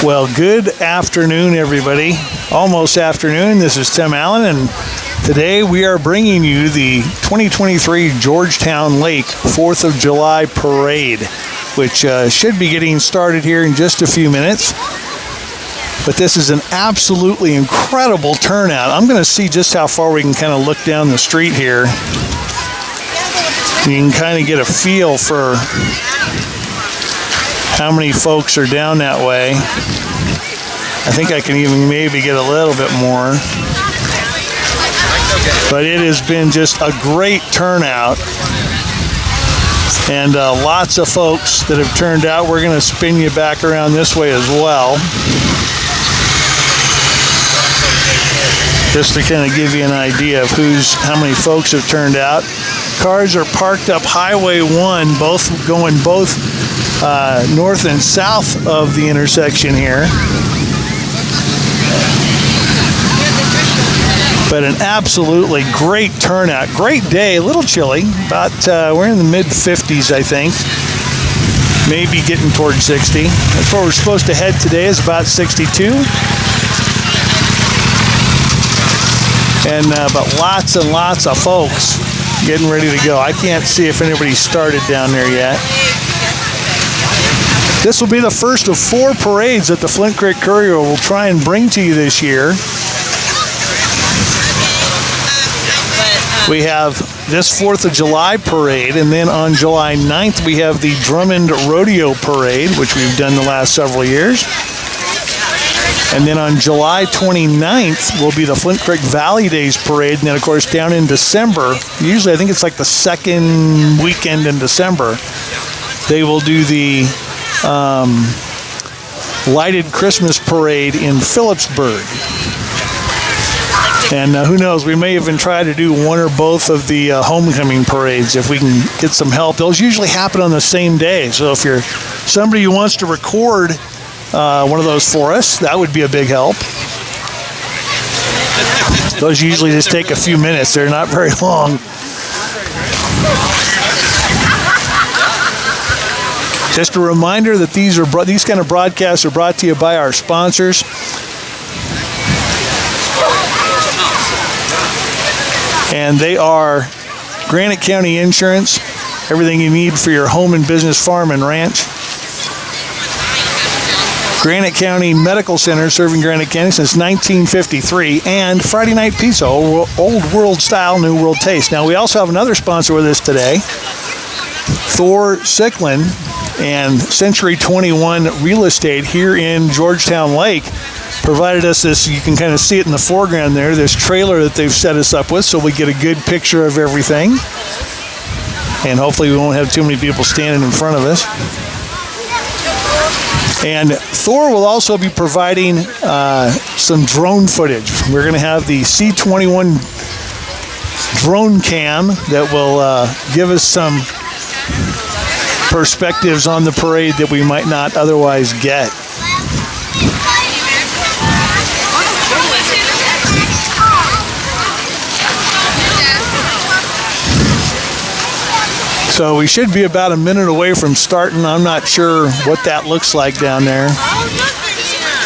Well, good afternoon, everybody. Almost afternoon. This is Tim Allen, and today we are bringing you the 2023 Georgetown Lake 4th of July Parade, which should be getting started here in just a few minutes. But this is an absolutely incredible turnout. I'm going to see just how far we can kind of look down the street here. You can kind of get a feel for how many folks are down that way. I think I can even maybe get a little bit more. But it has been just a great turnout. And lots of folks that have turned out. We're going to spin you back around this way as well, just to kind of give you an idea of how many folks have turned out. Cars are parked up Highway 1, going both north and south of the intersection here. But an absolutely great turnout. Great day, a little chilly. About we're in the mid-50s, I think. Maybe getting towards 60. That's where we're supposed to head today, is about 62. And but lots and lots of folks getting ready to go. I can't see if anybody started down there yet. This will be the first of 4 parades that the Flint Creek Courier will try and bring to you this year. We have this 4th of July parade, and then on July 9th we have the Drummond Rodeo Parade, which we've done the last several years. And then on July 29th will be the Flint Creek Valley Days Parade. And then, of course, down in December, usually I think it's like the second weekend in December, they will do the Lighted Christmas Parade in Phillipsburg. And who knows, we may even try to do one or both of the homecoming parades if we can get some help. Those usually happen on the same day. So if you're somebody who wants to record one of those for us, that would be a big help. Those usually just take a few minutes. They're not very long. Just a reminder that these kind of broadcasts are brought to you by our sponsors. And they are Granite County Insurance, everything you need for your home and business, farm and ranch. Granite County Medical Center, serving Granite County since 1953, and Friday Night Pizza, old world style, new world taste. Now, we also have another sponsor with us today, Thor Sichveland and Century 21 Real Estate here in Georgetown Lake provided us this. You can kind of see it in the foreground there, this trailer that they've set us up with, so we get a good picture of everything. And hopefully we won't have too many people standing in front of us. And Thor will also be providing some drone footage. We're going to have the C21 Drone Cam that will give us some perspectives on the parade that we might not otherwise get. So we should be about a minute away from starting. I'm not sure what that looks like down there.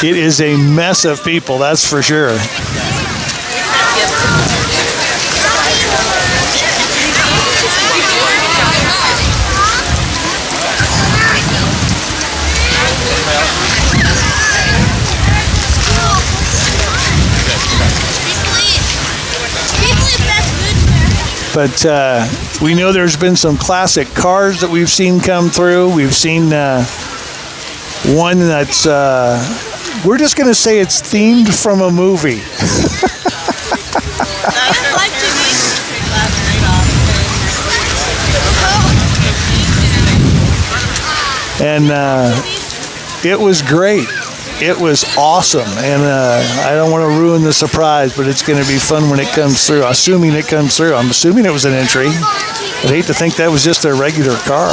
It is a mess of people, that's for sure. But we know there's been some classic cars that we've seen come through. We've seen one that's, we're just going to say it's themed from a movie. And it was great. It was awesome, and I don't want to ruin the surprise, but it's going to be fun when it comes through, assuming it comes through. I'm assuming it was an entry. I'd hate to think that was just a regular car.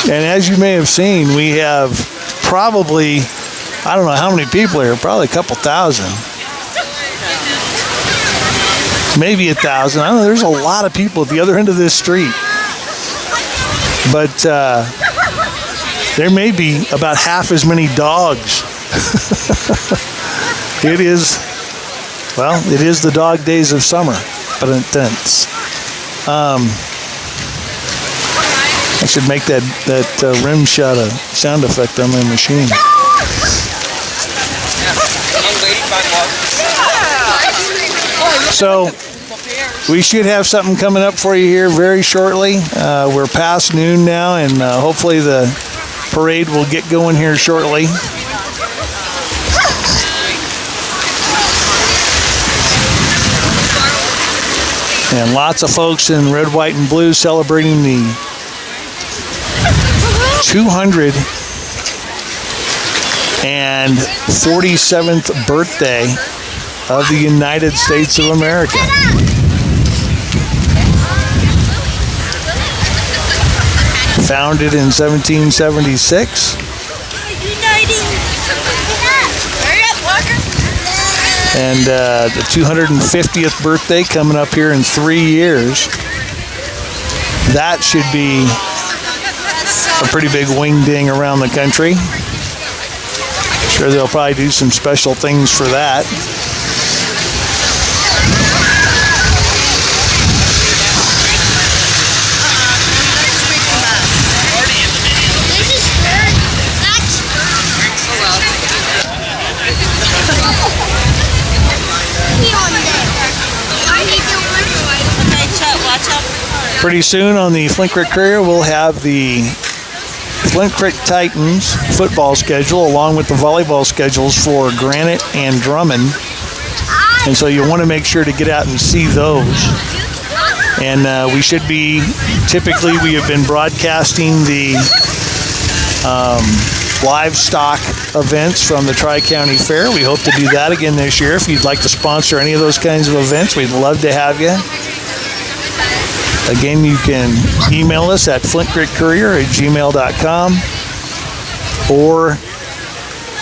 And as you may have seen, we have probably, I don't know how many people here, probably a couple thousand. Maybe 1,000. I don't know, there's a lot of people at the other end of this street. But there may be about half as many dogs. It is the dog days of summer, but intense. I should make that rim shot a sound effect on my machine. So we should have something coming up for you here very shortly. We're past noon now, and hopefully the parade will get going here shortly. And lots of folks in red, white, and blue celebrating the 247th birthday of the United States of America. Founded in 1776. And the 250th birthday coming up here in 3 years. That should be a pretty big wing ding around the country. Sure, they'll probably do some special things for that. Pretty soon on the Flint Creek Courier, we'll have the Flint Creek Titans football schedule along with the volleyball schedules for Granite and Drummond. And so you want to make sure to get out and see those. And we should be, typically we have been broadcasting the livestock events from the Tri-County Fair. We hope to do that again this year. If you'd like to sponsor any of those kinds of events, we'd love to have you. Again, you can email us at flintcreekcourier@gmail.com or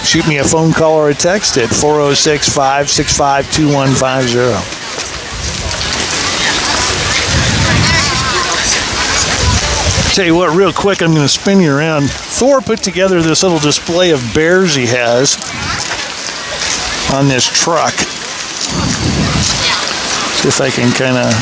shoot me a phone call or a text at 406-565-2150. Tell you what, real quick, I'm going to spin you around. Thor put together this little display of bears he has on this truck. See if I can kind of...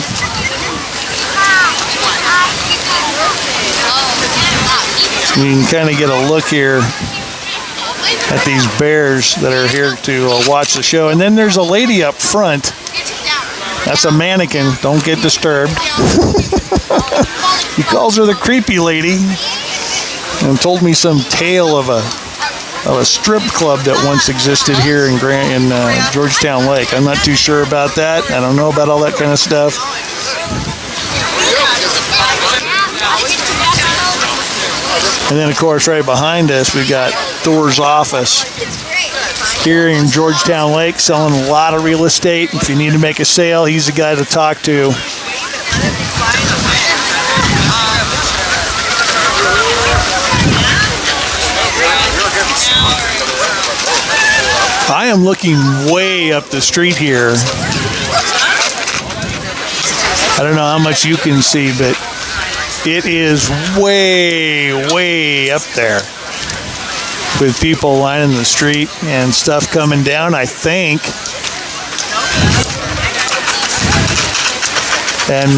You can kind of get a look here at these bears that are here to watch the show. And then there's a lady up front. That's a mannequin. Don't get disturbed. He calls her the creepy lady and told me some tale of a strip club that once existed here in Georgetown Lake. I'm not too sure about that. I don't know about all that kind of stuff. And then, of course, right behind us, we've got Thor's office here in Georgetown Lake, selling a lot of real estate. If you need to make a sale, he's the guy to talk to. I am looking way up the street here. I don't know how much you can see, but it is way, way up there with people lining the street and stuff coming down, I think. And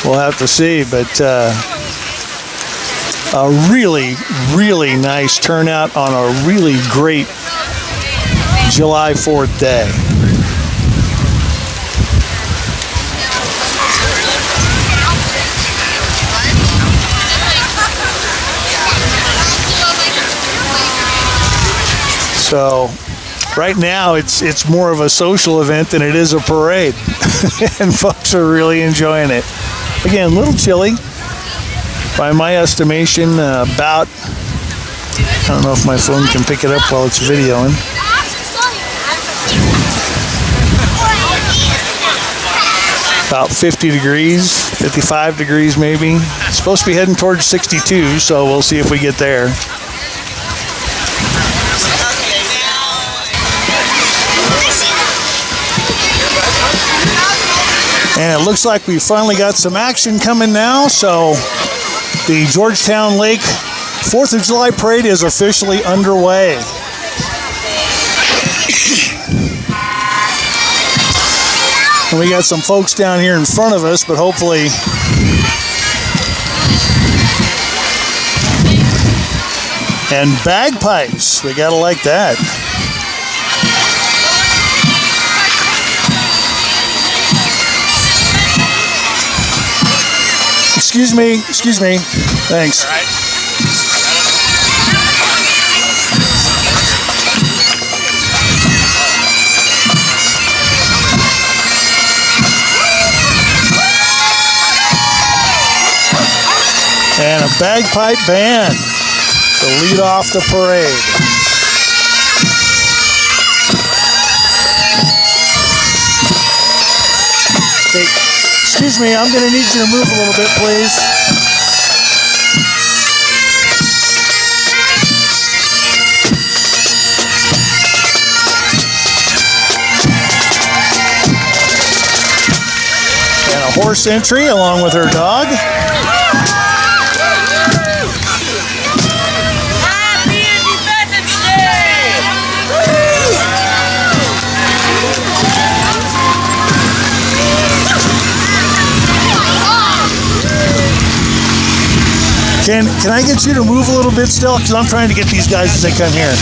we'll have to see, but a really, really nice turnout on a really great July 4th day. So right now it's more of a social event than it is a parade. And folks are really enjoying it. Again, a little chilly. By my estimation, about, I don't know if my phone can pick it up while it's videoing. About 50 degrees, 55 degrees maybe. It's supposed to be heading towards 62, so we'll see if we get there. And it looks like we finally got some action coming now, so The Georgetown Lake 4th of July parade is officially underway. And we got some folks down here in front of us, but hopefully and bagpipes. We gotta like that. Excuse me. Thanks. All right. And a bagpipe band to lead off the parade. Okay, excuse me, I'm going to need you to move a little bit, please. And a horse entry along with her dog. Can I get you to move a little bit still? Because I'm trying to get these guys as they come here.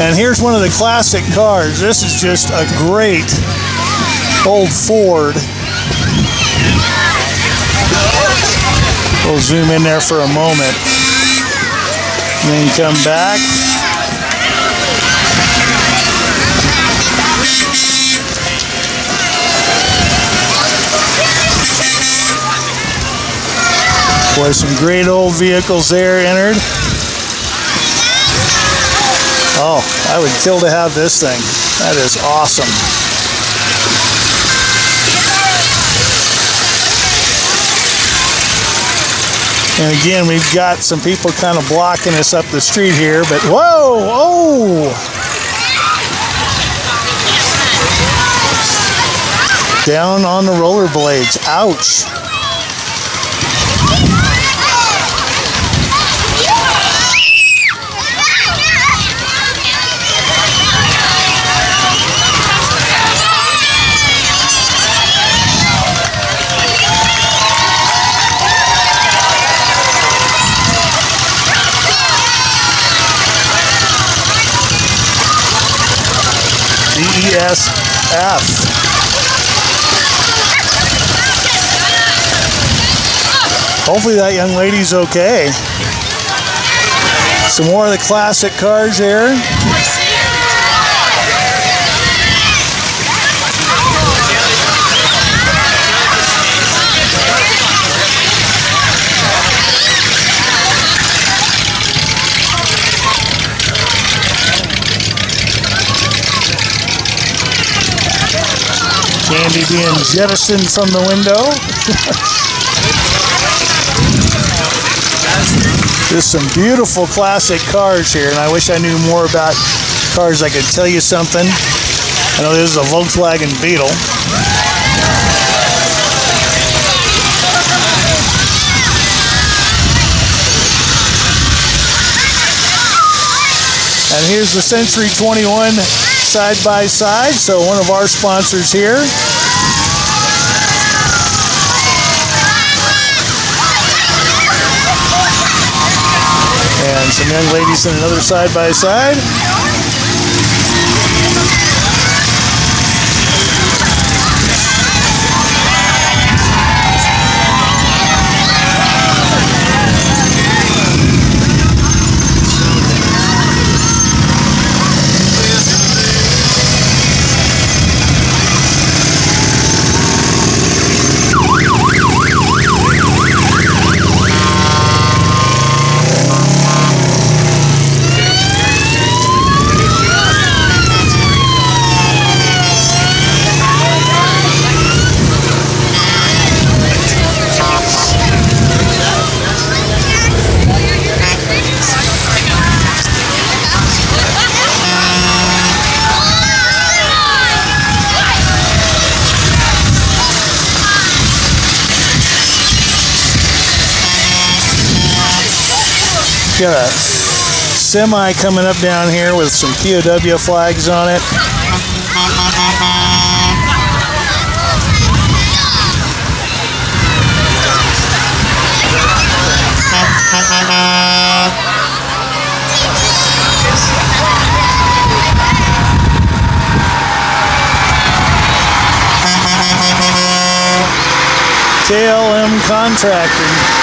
And here's one of the classic cars. This is just a great old Ford. We'll zoom in there for a moment. And then come back. Boy, some great old vehicles there entered. Oh, I would kill to have this thing. That is awesome. And again, we've got some people kind of blocking us up the street here, but whoa, oh! Down on the rollerblades, ouch. DESF. Hopefully that young lady's okay. Some more of the classic cars here. Candy being jettisoned from the window. Just some beautiful classic cars here, and I wish I knew more about cars. I could tell you something. I know this is a Volkswagen Beetle. And here's the Century 21 side by side, so one of our sponsors here. And some young ladies in another side by side. Got a semi coming up down here with some POW flags on it. KLM Contracting.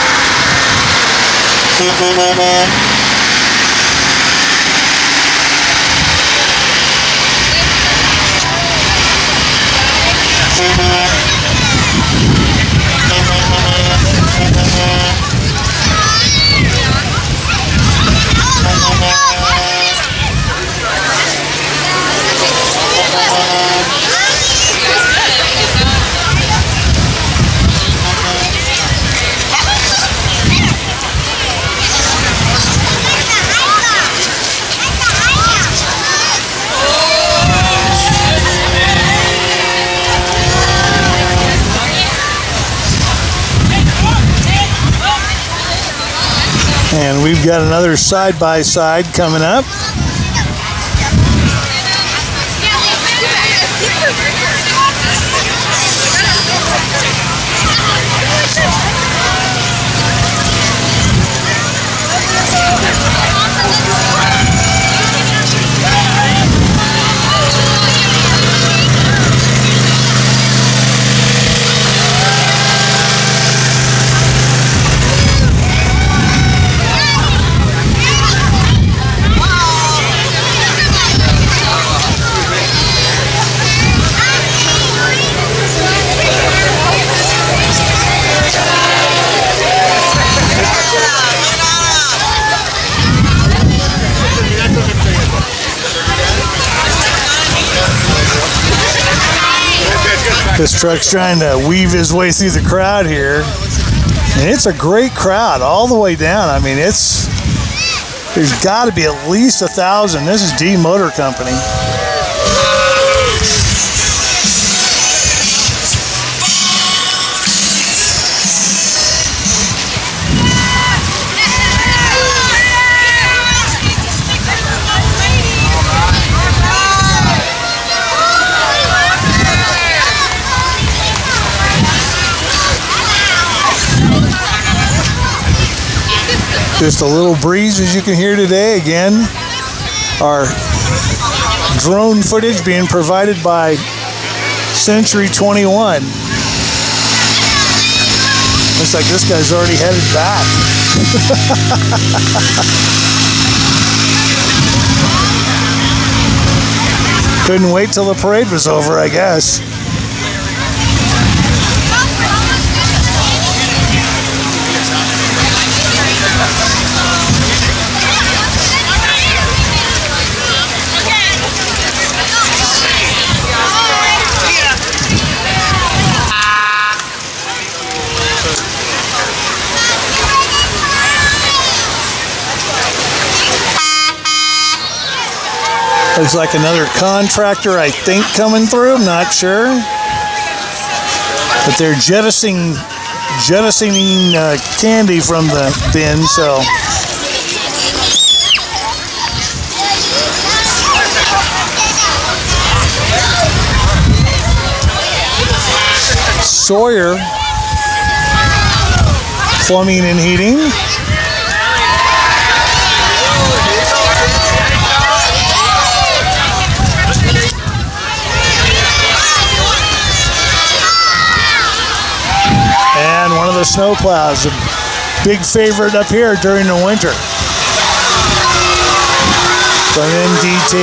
And we've got another side-by-side coming up. This truck's trying to weave his way through the crowd here. And it's a great crowd all the way down. I mean, there's got to be at least 1,000. This is D Motor Company. Just a little breeze, as you can hear today. Again, our drone footage being provided by Century 21. Looks like this guy's already headed back. Couldn't wait till the parade was over, I guess. Looks like another contractor, I think, coming through. I'm not sure. But they're jettisoning candy from the bin, so. Sawyer Plumbing and Heating. And one of the snowplows, a big favorite up here during the winter. From MDT.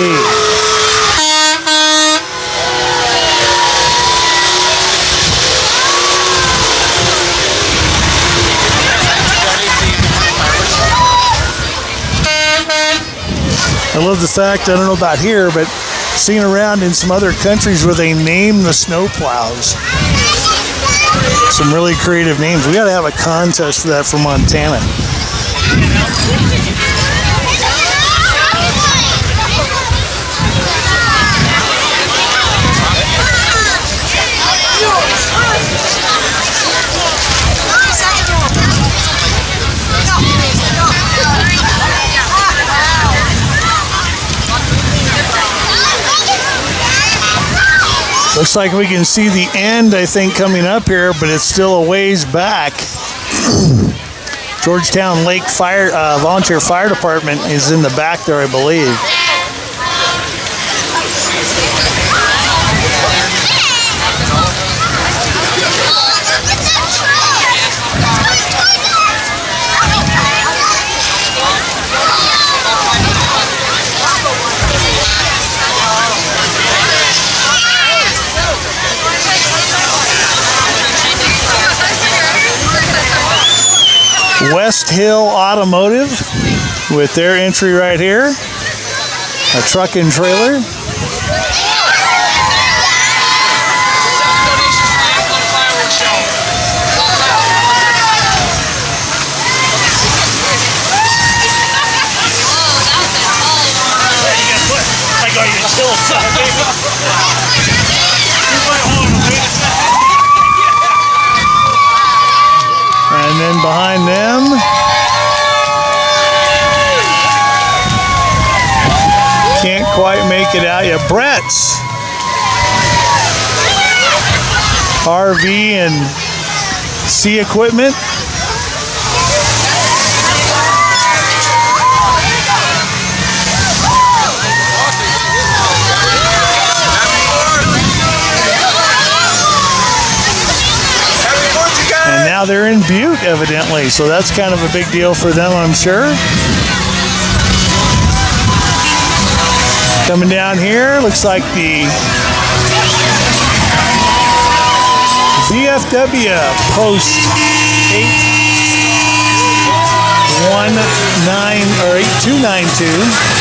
I love the fact, I don't know about here, but seen around in some other countries where they name the snowplows. Some really creative names. We got to have a contest for that for Montana. Looks like we can see the end, I think, coming up here, but it's still a ways back. Georgetown Lake Volunteer Fire Department is in the back there, I believe. West Hill Automotive with their entry right here. A truck and trailer. And then behind them, can't quite make it out yet. Brett's RV and C equipment. And now they're in Butte, evidently, so that's kind of a big deal for them, I'm sure. Coming down here, looks like the VFW Post 8292.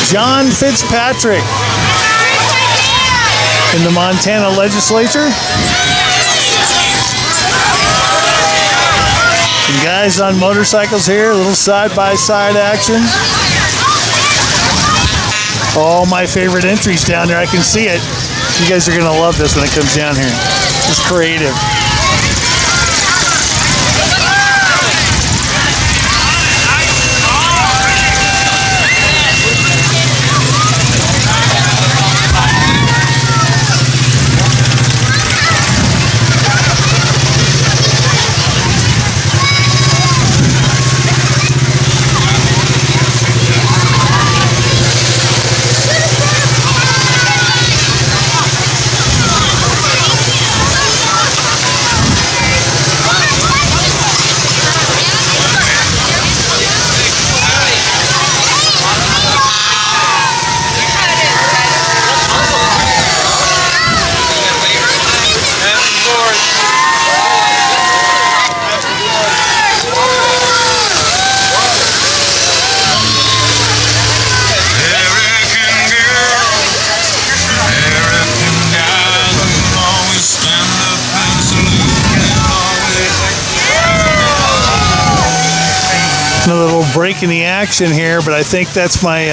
John Fitzpatrick in the Montana legislature. Some guys on motorcycles here, a little side-by-side action. All my favorite entries down there, I can see it. You guys are gonna love this when it comes down here. It's creative. A little break in the action here, but I think that's my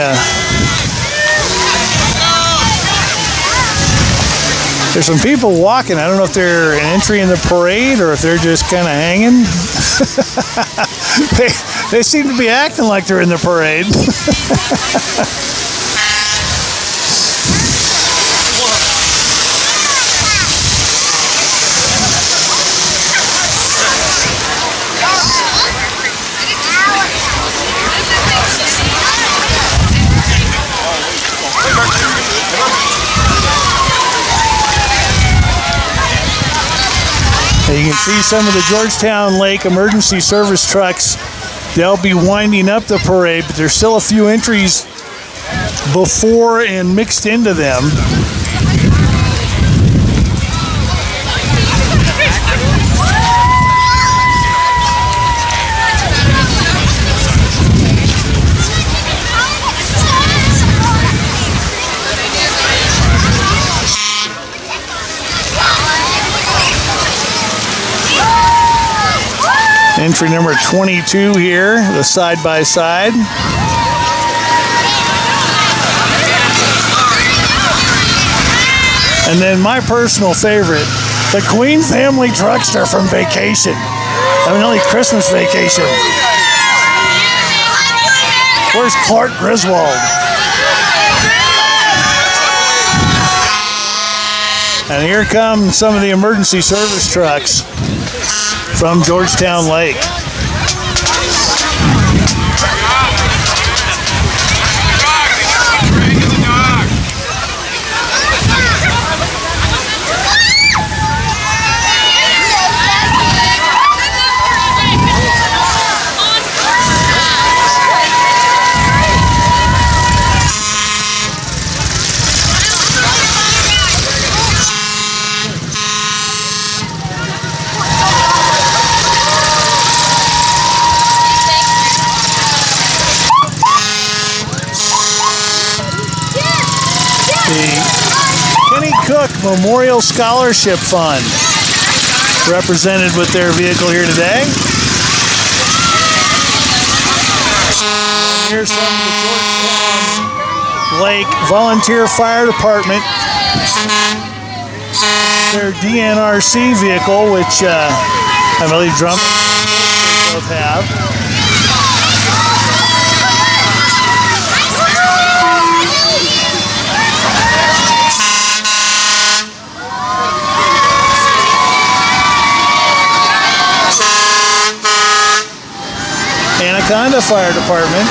there's some people walking. I don't know if they're an entry in the parade or if they're just kind of hanging. they seem to be acting like they're in the parade. You can see some of the Georgetown Lake emergency service trucks. They'll be winding up the parade, but there's still a few entries before and mixed into them. Entry number 22 here, the side-by-side. And then my personal favorite, the Queen family truckster from Vacation. I mean, only Christmas Vacation. Where's Clark Griswold? And here come some of the emergency service trucks from Georgetown Lake. Memorial Scholarship Fund represented with their vehicle here today. Here's from the Georgetown Lake Volunteer Fire Department. Their DNRC vehicle, which I believe Drum both have. Anaconda Fire Department.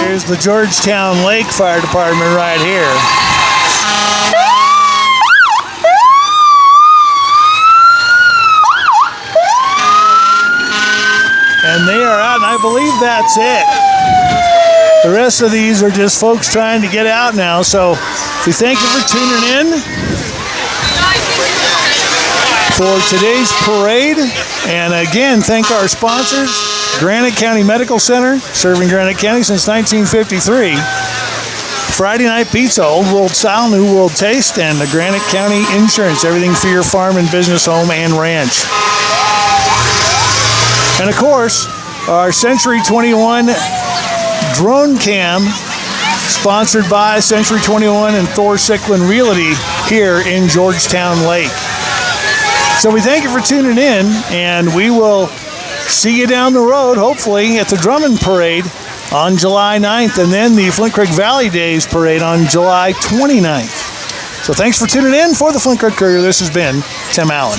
Here's the Georgetown Lake Fire Department right here. And they are out, and I believe that's it. The rest of these are just folks trying to get out now, so we thank you for tuning in for today's parade. And again, thank our sponsors, Granite County Medical Center, serving Granite County since 1953. Friday Night Pizza, Old World Style, New World Taste, and the Granite County Insurance, everything for your farm and business, home and ranch. And of course, our Century 21 Drone Cam, sponsored by Century 21 and Thor Sichveland Realty here in Georgetown Lake. So we thank you for tuning in, and we will see you down the road, hopefully, at the Drummond Parade on July 9th, and then the Flint Creek Valley Days Parade on July 29th. So thanks for tuning in. For the Flint Creek Courier, this has been Tim Allen.